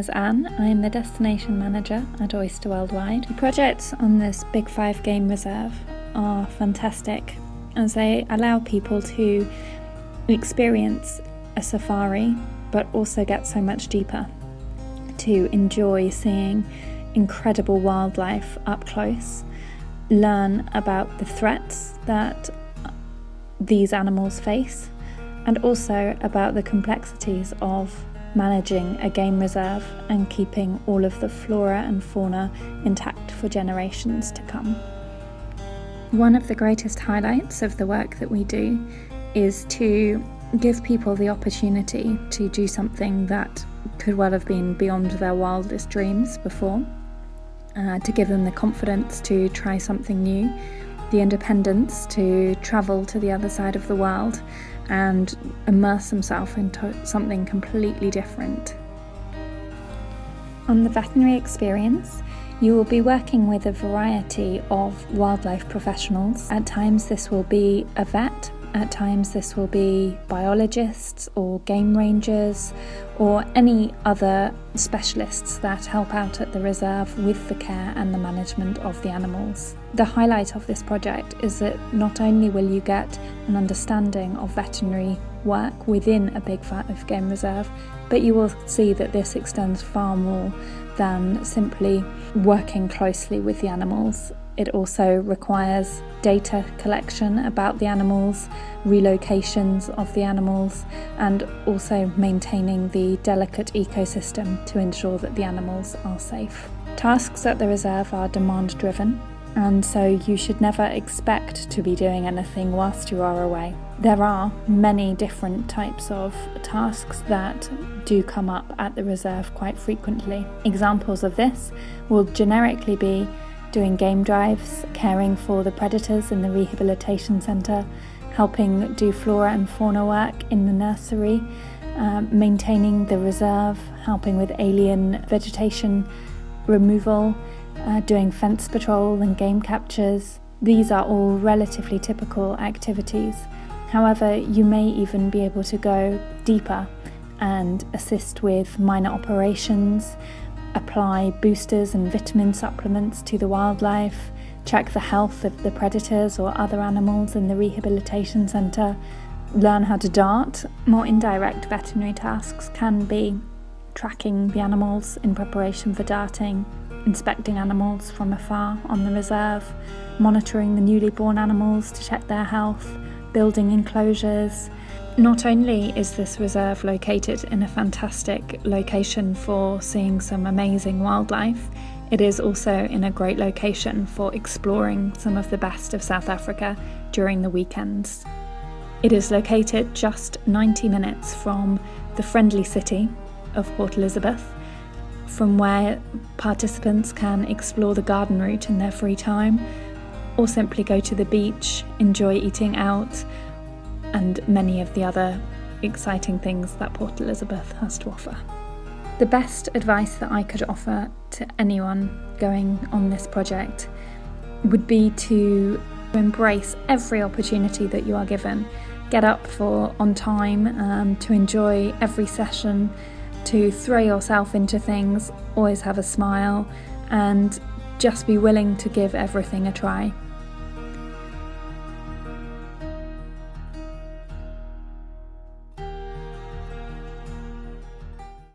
is Anne. I am the Destination Manager at Oyster Worldwide. The projects on this Big 5 game reserve are fantastic as they allow people to experience a safari but also get so much deeper, to enjoy seeing incredible wildlife up close, learn about the threats that these animals face, and also about the complexities of managing a game reserve and keeping all of the flora and fauna intact for generations to come. One of the greatest highlights of the work that we do is to give people the opportunity to do something that could well have been beyond their wildest dreams before, to give them the confidence to try something new, the independence to travel to the other side of the world and immerse themselves into something completely different. On the veterinary experience, you will be working with a variety of wildlife professionals. At times this will be a vet, at times this will be biologists or game rangers or any other specialists that help out at the reserve with the care and the management of the animals. The highlight of this project is that not only will you get an understanding of veterinary work within a Big 5 game reserve, but you will see that this extends far more than simply working closely with the animals. It also requires data collection about the animals, relocations of the animals, and also maintaining the delicate ecosystem to ensure that the animals are safe. Tasks at the reserve are demand driven, and so you should never expect to be doing anything whilst you are away. There are many different types of tasks that do come up at the reserve quite frequently. Examples of this will generically be doing game drives, caring for the predators in the rehabilitation centre, helping do flora and fauna work in the nursery, maintaining the reserve, helping with alien vegetation removal, doing fence patrol and game captures. These are all relatively typical activities. However, you may even be able to go deeper and assist with minor operations, apply boosters and vitamin supplements to the wildlife, check the health of the predators or other animals in the rehabilitation centre, learn how to dart. More indirect veterinary tasks can be tracking the animals in preparation for darting, inspecting animals from afar on the reserve, monitoring the newly born animals to check their health, building enclosures. Not only is this reserve located in a fantastic location for seeing some amazing wildlife, it is also in a great location for exploring some of the best of South Africa during the weekends. It is located just 90 minutes from the friendly city of Port Elizabeth, from where participants can explore the garden route in their free time, or simply go to the beach, enjoy eating out, and many of the other exciting things that Port Elizabeth has to offer. The best advice that I could offer to anyone going on this project would be to embrace every opportunity that you are given. Get up for on time, to enjoy every session, to throw yourself into things, always have a smile, and just be willing to give everything a try.